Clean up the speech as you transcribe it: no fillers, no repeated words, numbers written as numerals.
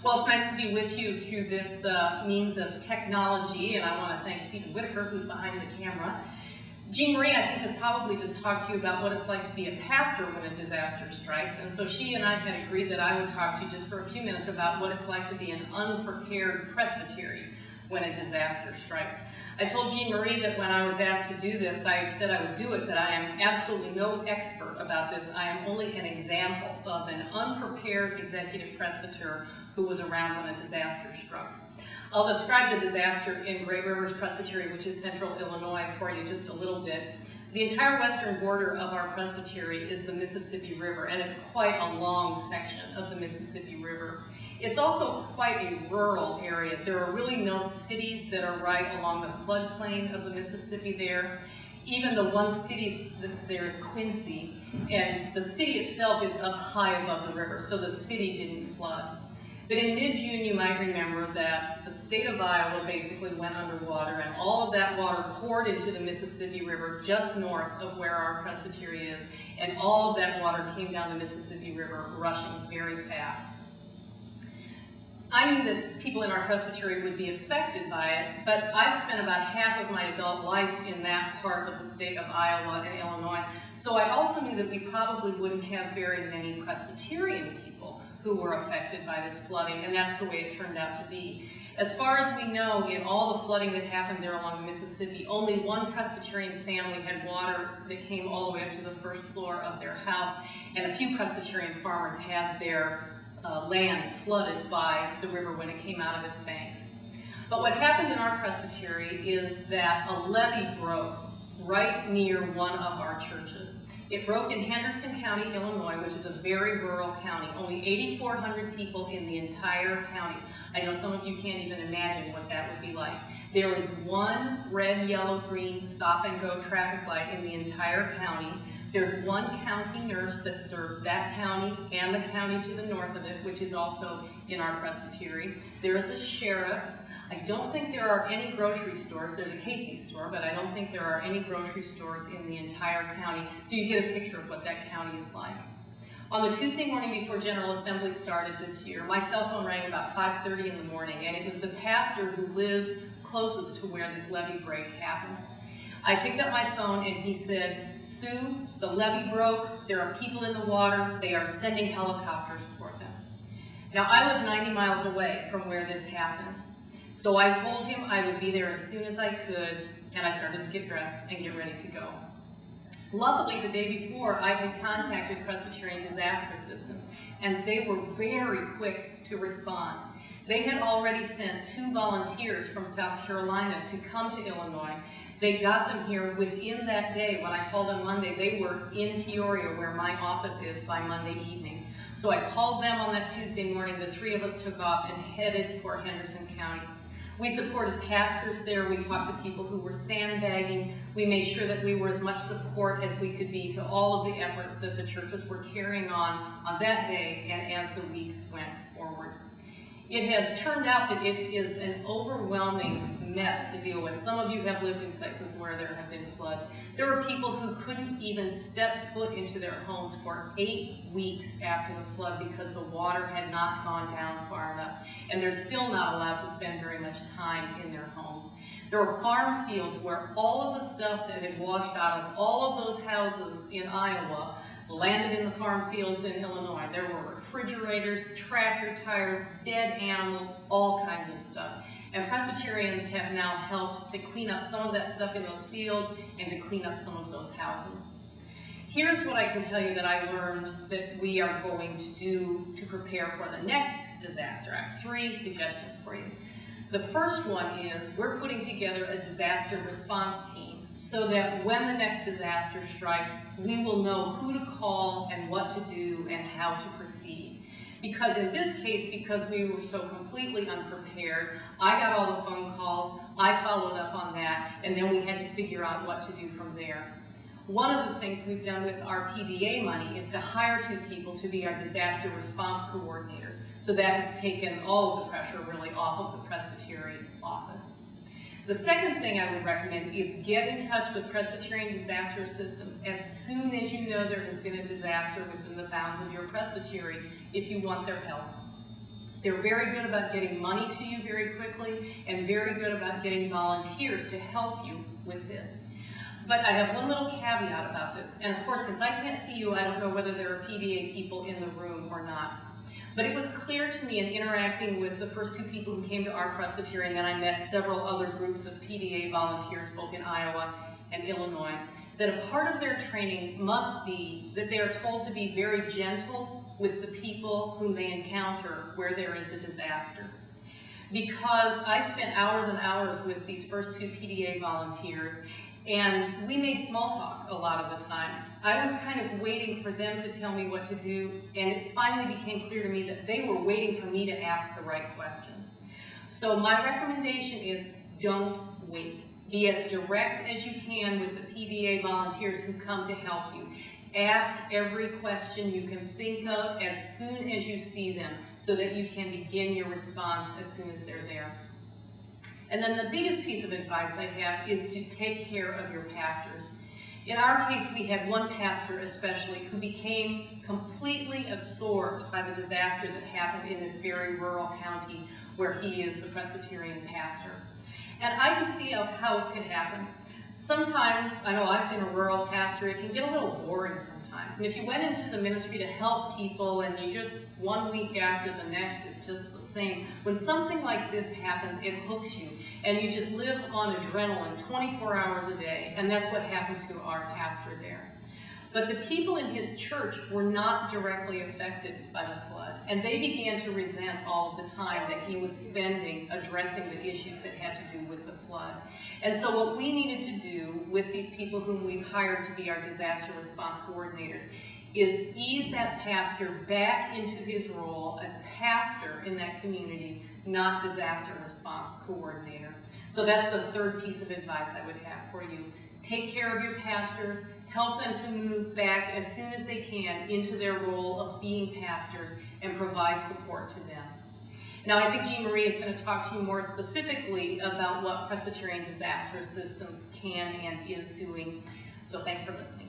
Well, it's nice to be with you through this means of technology, and I want to thank Stephen Whitaker, who's behind the camera. Jean Marie, I think, has probably just talked to you about what it's like to be a pastor when a disaster strikes, and so she and I had agreed that I would talk to you just for a few minutes about what it's like to be an unprepared presbytery when a disaster strikes. I told Jean Marie that when I was asked to do this, I said I would do it, but I am absolutely no expert about this. I am only an example of an unprepared executive presbyter who was around when a disaster struck. I'll describe the disaster in Great Rivers Presbytery, which is central Illinois, for you just a little bit. The entire western border of our presbytery is the Mississippi River, and it's quite a long section of the Mississippi River. It's also quite a rural area. There are really no cities that are right along the floodplain of the Mississippi there. Even the one city that's there is Quincy, and the city itself is up high above the river, so the city didn't flood. But in mid-June, you might remember that the state of Iowa basically went underwater, and all of that water poured into the Mississippi River just north of where our presbytery is, and all of that water came down the Mississippi River rushing very fast. I knew that people in our presbytery would be affected by it, but I've spent about half of my adult life in that part of the state of Iowa and Illinois, so I also knew that we probably wouldn't have very many Presbyterian people who were affected by this flooding, and that's the way it turned out to be. As far as we know, in all the flooding that happened there along the Mississippi, only one Presbyterian family had water that came all the way up to the first floor of their house, and a few Presbyterian farmers had their land flooded by the river when it came out of its banks. But what happened in our presbytery is that a levee broke right near one of our churches. It broke in Henderson County, Illinois, which is a very rural county. Only 8,400 people in the entire county. I know some of you can't even imagine what that would be like. There is one red, yellow, green stop-and-go traffic light in the entire county. There's one county nurse that serves that county and the county to the north of it, which is also in our presbytery. There is a sheriff. I don't think there are any grocery stores. There's a Casey's store, but I don't think there are any grocery stores in the entire county. So you get a picture of what that county is like. On the Tuesday morning before General Assembly started this year, my cell phone rang about 5:30 in the morning, and it was the pastor who lives closest to where this levee break happened. I picked up my phone and he said, "Sue, the levee broke, there are people in the water, they are sending helicopters for them." Now I live 90 miles away from where this happened. So I told him I would be there as soon as I could, and I started to get dressed and get ready to go. Luckily, the day before, I had contacted Presbyterian Disaster Assistance, and they were very quick to respond. They had already sent 2 volunteers from South Carolina to come to Illinois. They got them here within that day. When I called on Monday, they were in Peoria, where my office is, by Monday evening. So I called them on that Tuesday morning. The 3 of us took off and headed for Henderson County. We supported pastors there. We talked to people who were sandbagging. We made sure that we were as much support as we could be to all of the efforts that the churches were carrying on that day and as the weeks went forward. It has turned out that it is an overwhelming mess to deal with. Some of you have lived in places where there have been floods. There were people who couldn't even step foot into their homes for 8 weeks after the flood because the water had not gone down far enough, and they're still not allowed to spend very much time in their homes. There were farm fields where all of the stuff that had washed out of all of those houses in Iowa landed in the farm fields in Illinois. There were refrigerators, tractor tires, dead animals, all kinds of stuff. And Presbyterians have now helped to clean up some of that stuff in those fields and to clean up some of those houses. Here's what I can tell you that I learned that we are going to do to prepare for the next disaster. I have 3 suggestions for you. The first one is we're putting together a disaster response team so that when the next disaster strikes, we will know who to call and what to do and how to proceed. Because in this case, because we were so completely unprepared, I got all the phone calls, I followed up on that, and then we had to figure out what to do from there. One of the things we've done with our PDA money is to hire 2 people to be our disaster response coordinators. So that has taken all of the pressure really off of the Presbyterian office. The second thing I would recommend is get in touch with Presbyterian Disaster Assistance as soon as you know there has been a disaster within the bounds of your presbytery if you want their help. They're very good about getting money to you very quickly and very good about getting volunteers to help you with this. But I have one little caveat about this, and of course, since I can't see you, I don't know whether there are PDA people in the room or not. But it was clear to me in interacting with the first two people who came to our Presbyterian, that I met several other groups of PDA volunteers, both in Iowa and Illinois, that a part of their training must be that they are told to be very gentle with the people whom they encounter where there is a disaster. Because I spent hours and hours with these first two PDA volunteers, and we made small talk a lot of the time. I was kind of waiting for them to tell me what to do, and it finally became clear to me that they were waiting for me to ask the right questions. So my recommendation is don't wait. Be as direct as you can with the PDA volunteers who come to help you. Ask every question you can think of as soon as you see them so that you can begin your response as soon as they're there. And then the biggest piece of advice I have is to take care of your pastors. In our case, we had one pastor especially who became completely absorbed by the disaster that happened in this very rural county where he is the Presbyterian pastor. And I could see how it could happen. Sometimes, I know I've been a rural pastor, it can get a little boring sometimes. And if you went into the ministry to help people and you just, one week after the next is just the same, when something like this happens, it hooks you. And you just live on adrenaline 24 hours a day. And that's what happened to our pastor there. But the people in his church were not directly affected by the flood. And they began to resent all of the time that he was spending addressing the issues that had to do with the flood. And so what we needed to do with these people whom we've hired to be our disaster response coordinators is ease that pastor back into his role as pastor in that community, not disaster response coordinator. So that's the third piece of advice I would have for you. Take care of your pastors, help them to move back as soon as they can into their role of being pastors and provide support to them. Now, I think Jean Marie is going to talk to you more specifically about what Presbyterian Disaster Assistance can and is doing. So thanks for listening.